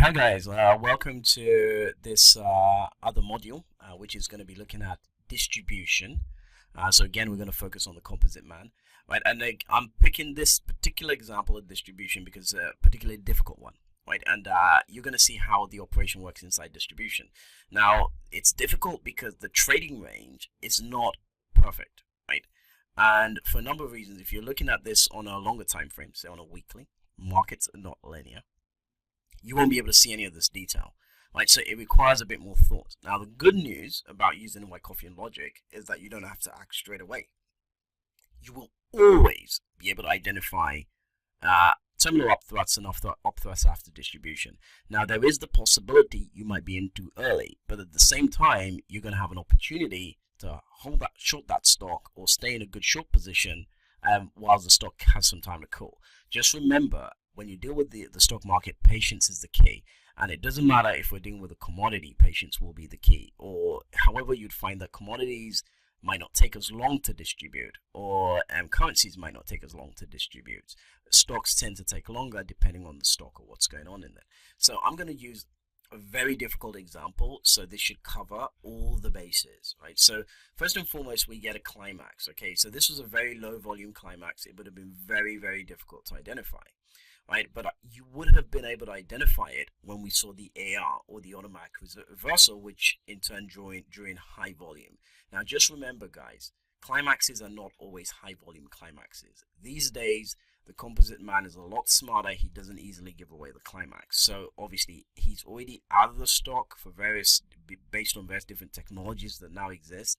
Hi guys, welcome to this other module, which is going to be looking at distribution. So again, we're going to focus on the composite man, right? And I'm picking this particular example of distribution because it's a particularly difficult one, right? And you're going to see how the operation works inside distribution. Now, it's difficult because the trading range is not perfect, right? And for a number of reasons, if you're looking at this on a longer time frame, say on a weekly, markets are not linear, you won't be able to see any of this detail. Right, so it requires a bit more thought. Now, the good news about using Wyckoff logic is that you don't have to act straight away. You will always be able to identify terminal upthrusts and upthrusts after distribution. Now, there is the possibility you might be in too early, but at the same time, you're going to have an opportunity to hold that, short that stock, or stay in a good short position while the stock has some time to cool. Just remember, when you deal with the stock market, patience is the key. And it doesn't matter if we're dealing with a commodity, patience will be the key. Or however, you'd find that commodities might not take as long to distribute, or currencies might not take as long to distribute. Stocks tend to take longer depending on the stock or what's going on in there. So I'm going to use a very difficult example, so this should cover all the bases, right? So first and foremost, we get a climax. Okay, so this was a very low volume climax. It would have been very, very difficult to identify, right? But you would have been able to identify it when we saw the AR, or the automatic reversal, which in turn during high volume. Now, just remember, guys, climaxes are not always high volume climaxes. These days, the composite man is a lot smarter. He doesn't easily give away the climax. So obviously, he's already out of the stock for based on various different technologies that now exist.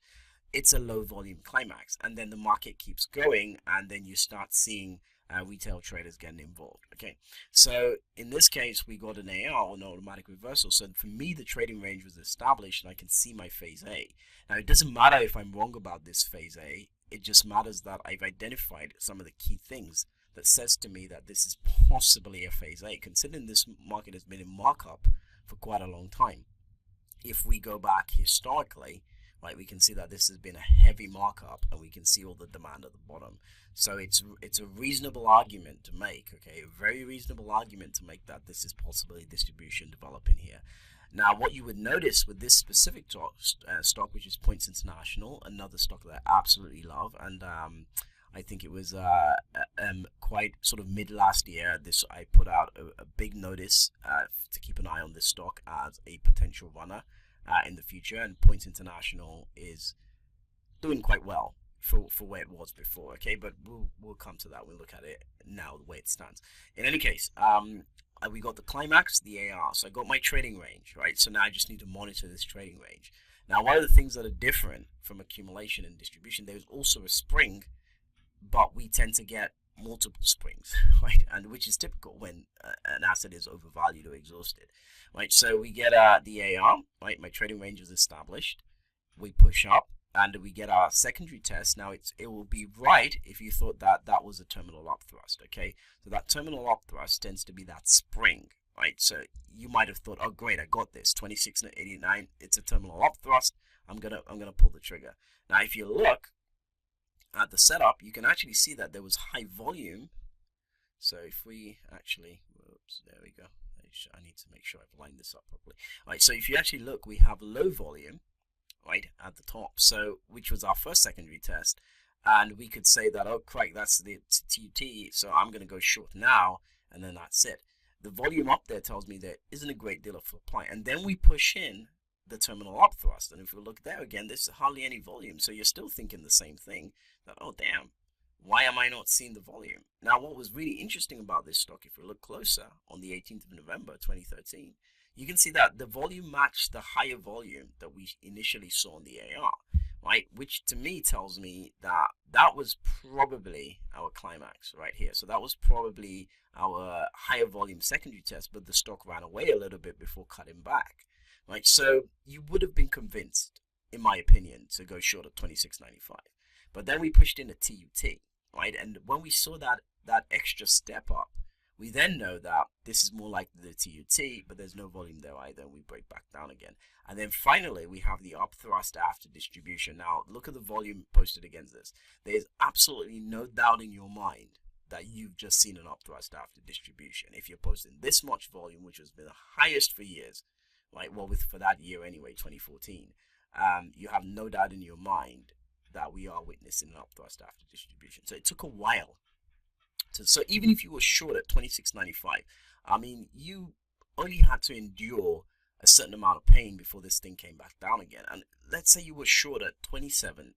It's a low volume climax, and then the market keeps going, and then you start seeing retail traders getting involved. Okay, so in this case, we got an AR, an automatic reversal. So for me, the trading range was established, and I can see my phase A. Now, it doesn't matter if I'm wrong about this phase A. It just matters that I've identified some of the key things that says to me that this is possibly a phase A, considering this market has been in markup for quite a long time. If we go back historically, right, we can see that this has been a heavy markup, and we can see all the demand at the bottom. So it's a reasonable argument to make, okay, a very reasonable argument to make that this is possibly distribution developing here. Now, what you would notice with this specific stock, which is Points International, another stock that I absolutely love, and I think it was quite sort of mid last year, I put out a big notice to keep an eye on this stock as a potential runner in the future, and Points International is doing quite well for where it was before. Okay, but we'll come to that. We'll look at it now the way it stands. In any case, we got the climax, the AR. So I got my trading range, right? So now I just need to monitor this trading range. Now, one of the things that are different from accumulation and distribution, there's also a spring, but we tend to get multiple springs, right? And which is typical when an asset is overvalued or exhausted, right? So we get the AR, right? My trading range is established. We push up, and we get our secondary test. Now it will be right if you thought that that was a terminal upthrust. Okay, so that terminal upthrust tends to be that spring, right? So you might have thought, oh great, I got this 26.89. It's a terminal upthrust. I'm gonna pull the trigger. Now, if you look at the setup, you can actually see that there was high volume. So if we actually, whoops, there we go. I need to make sure I've lined this up properly. All right, so if you actually look, we have low volume, right, at the top, so which was our first secondary test, and we could say that, oh correct, that's the TUT, so I'm going to go short now, and then that's it. The volume up there tells me there isn't a great deal of supply, and then we push in the terminal up thrust, and if we look there again, there's hardly any volume, so you're still thinking the same thing, that, oh damn, why am I not seeing the volume? Now, what was really interesting about this stock, if we look closer, on the 18th of November 2013, you can see that the volume matched the higher volume that we initially saw on the AR, right? Which to me tells me that that was probably our climax right here. So that was probably our higher volume secondary test, but the stock ran away a little bit before cutting back, right? So you would have been convinced, in my opinion, to go short at 26.95. But then we pushed in a TUT, right? And when we saw that extra step up, we then know that this is more like the TUT, but there's no volume there either, and we break back down again. And then finally, we have the up thrust after distribution. Now, look at the volume posted against this. There's absolutely no doubt in your mind that you've just seen an upthrust after distribution. If you're posting this much volume, which has been the highest for years, right? Well, for that year anyway, 2014, you have no doubt in your mind that we are witnessing an upthrust after distribution. So it took a while. So even if you were short at 26.95, I mean, you only had to endure a certain amount of pain before this thing came back down again. And let's say you were short at 27.75.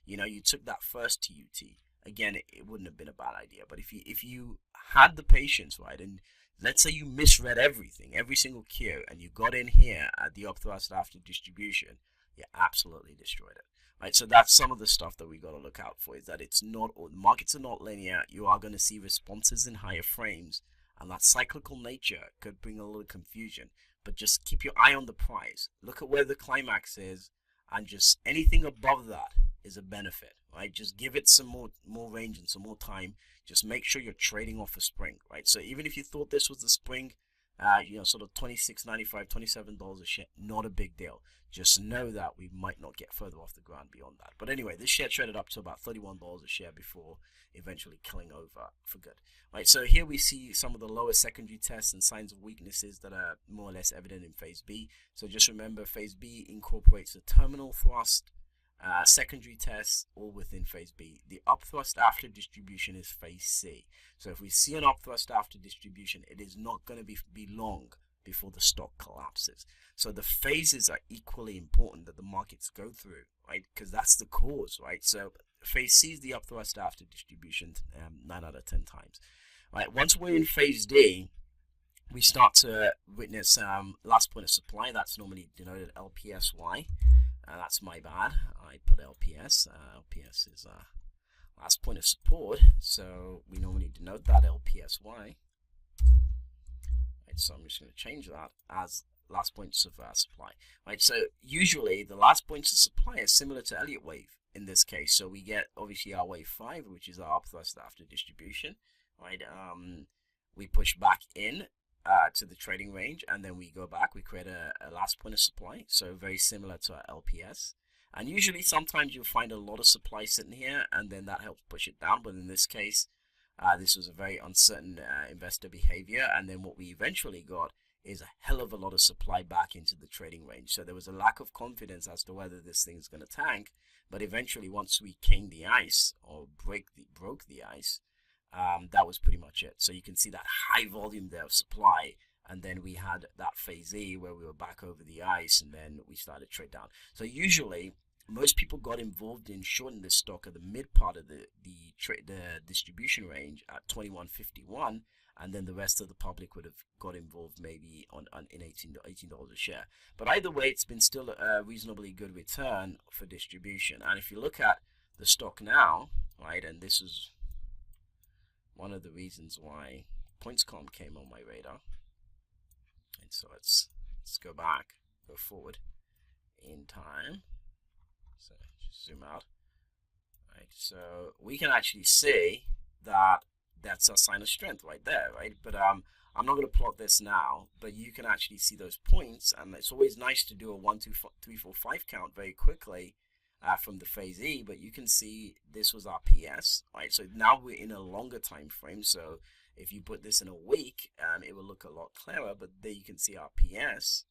You know, you took that first TUT. Again, it wouldn't have been a bad idea. But if you had the patience, right, and let's say you misread everything, every single cue, and you got in here at the upthrust after distribution, you absolutely destroyed it. Right, so that's some of the stuff that we got to look out for, is that it's not, the markets are not linear. You are going to see responses in higher frames, and that cyclical nature could bring a little confusion. But just keep your eye on the price. Look at where the climax is, and just anything above that is a benefit, right? Just give it some more range and some more time. Just make sure you're trading off a spring, right? So even if you thought this was the spring, you know, sort of $26.95, $27 a share, not a big deal. Just know that we might not get further off the ground beyond that. But anyway, this share traded up to about $31 a share before eventually killing over for good. Right, so here we see some of the lower secondary tests and signs of weaknesses that are more or less evident in phase B. So just remember, phase B incorporates the terminal thrust, secondary tests, all within phase B. The upthrust after distribution is phase C. So if we see an upthrust after distribution, it is not going to be long before the stock collapses. So the phases are equally important that the markets go through, right? Because that's the cause, right? So phase C is the upthrust after distribution 9 out of 10 times. Right, once we're in phase D, we start to witness last point of supply. That's normally denoted LPSY. That's my bad. I put LPS. LPS is last point of support, so we normally denote that LPSY. Right, so I'm just going to change that as last points of supply. Right, so usually the last points of supply is similar to Elliott wave in this case. So we get obviously our wave 5, which is our upthrust after distribution. Right, we push back in to the trading range, and then we go back. We create a last point of supply, so very similar to our LPS. And usually, sometimes you'll find a lot of supply sitting here, and then that helps push it down. But in this case, this was a very uncertain investor behavior, and then what we eventually got is a hell of a lot of supply back into the trading range. So there was a lack of confidence as to whether this thing is going to tank. But eventually, once we came the ice or broke the ice, that was pretty much it. So you can see that high volume there of supply, and then we had that phase E where we were back over the ice, and then we started trade down. So usually most people got involved in shorting this stock at the mid part of the distribution range at 21.51, and then the rest of the public would have got involved maybe in $18 a share. But either way, it's been still a reasonably good return for distribution. And if you look at the stock now, right, and this is one of the reasons why PointsCom came on my radar. And so let's go forward in time. So just zoom out. Right, so we can actually see that that's a sign of strength right there, right? But I'm not going to plot this now, but you can actually see those points, and it's always nice to do a 1, 2, 3, 4, 5 count very quickly from the phase E, but you can see this was our PS, right? So now we're in a longer time frame. So if you put this in a week, it will look a lot clearer. But there you can see our PS,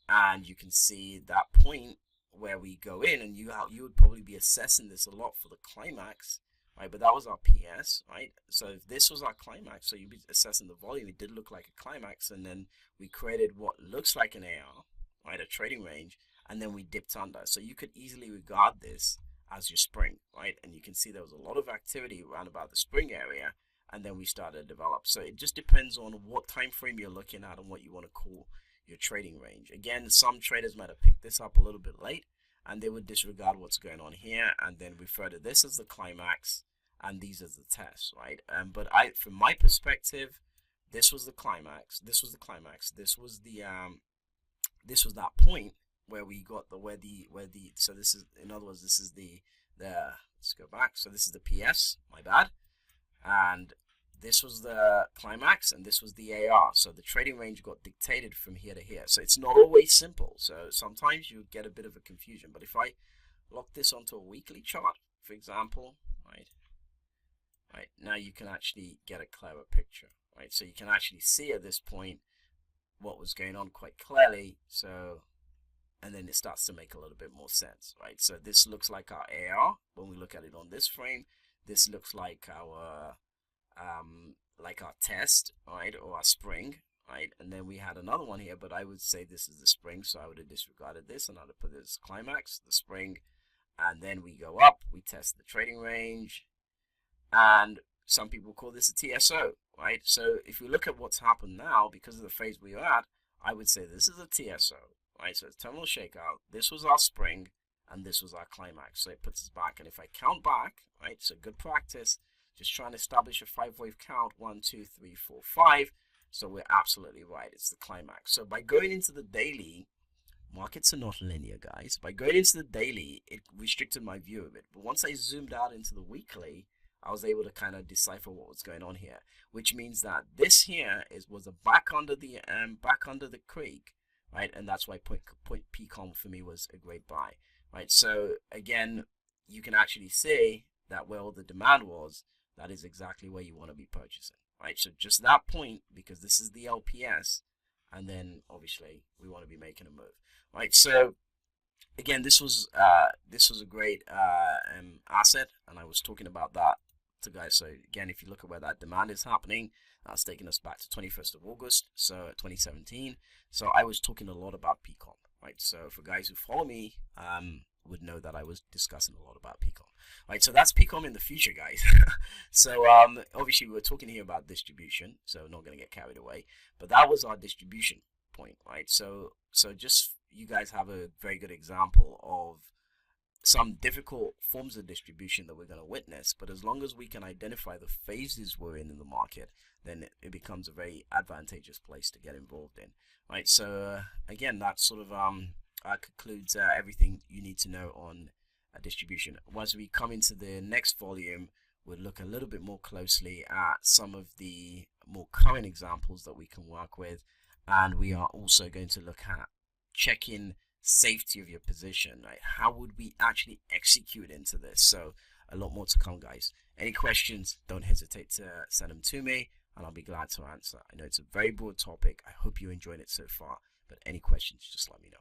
and you can see that point where we go in, and you would probably be assessing this a lot for the climax, right? But that was our PS, right? So if this was our climax, so you'd be assessing the volume. It did look like a climax, and then we created what looks like an AR, right? A trading range. And then we dipped under. So you could easily regard this as your spring, right? And you can see there was a lot of activity around about the spring area, and then we started to develop. So it just depends on what time frame you're looking at and what you want to call your trading range. Again, some traders might have picked this up a little bit late, and they would disregard what's going on here and then refer to this as the climax and these as the tests, right? But from my perspective, this was the climax. This was the climax. This was the this was that point where we got so this is, in other words, this is the let's go back. So this is the PS, my bad, and this was the climax, and this was the AR. So the trading range got dictated from here to here. So it's not always simple. So sometimes you get a bit of a confusion. But if I lock this onto a weekly chart, for example, right, right? Now you can actually get a clearer picture, right? So you can actually see at this point what was going on quite clearly. So, and then it starts to make a little bit more sense, right? So this looks like our AR when we look at it on this frame. This looks like our test, right, or our spring, right? And then we had another one here, but I would say this is the spring, so I would have disregarded this and I would have put this climax, the spring, and then we go up, we test the trading range, and some people call this a TSO, right? So if we look at what's happened now, because of the phase we are at, I would say this is a TSO, right? So it's terminal shakeout, this was our spring, and this was our climax. So it puts us back, and if I count back, right, so good practice, just trying to establish a 5-wave count, 1, 2, 3, 4, 5. So we're absolutely right, it's the climax. So by going into the daily, markets are not linear, guys. By going into the daily, it restricted my view of it. But once I zoomed out into the weekly, I was able to kind of decipher what was going on here, which means that this here was a back under the creek, right? And that's why point PCOM for me was a great buy, right? So again, you can actually see that where all the demand was, that is exactly where you want to be purchasing, right? So just that point, because this is the LPS, and then obviously we want to be making a move, right? So again, this was a great asset, and I was talking about that to guys. So again, if you look at where that demand is happening, that's taking us back to 21st of August, so 2017. So I was talking a lot about PCOM, right? So for guys who follow me, would know that I was discussing a lot about PCOM, right? So that's PCOM in the future, guys. So obviously we were talking here about distribution, so not going to get carried away, but that was our distribution point, right? So just you guys have a very good example of some difficult forms of distribution that we're going to witness, but as long as we can identify the phases we're in the market, then it becomes a very advantageous place to get involved in, right? So again, that sort of concludes everything you need to know on distribution. Once we come into the next volume, we'll look a little bit more closely at some of the more current examples that we can work with, and we are also going to look at checking safety of your position, right? How would we actually execute into this? So a lot more to come, guys. Any questions, don't hesitate to send them to me and I'll be glad to answer. I know it's a very broad topic. I hope you enjoyed it so far, but any questions, just let me know.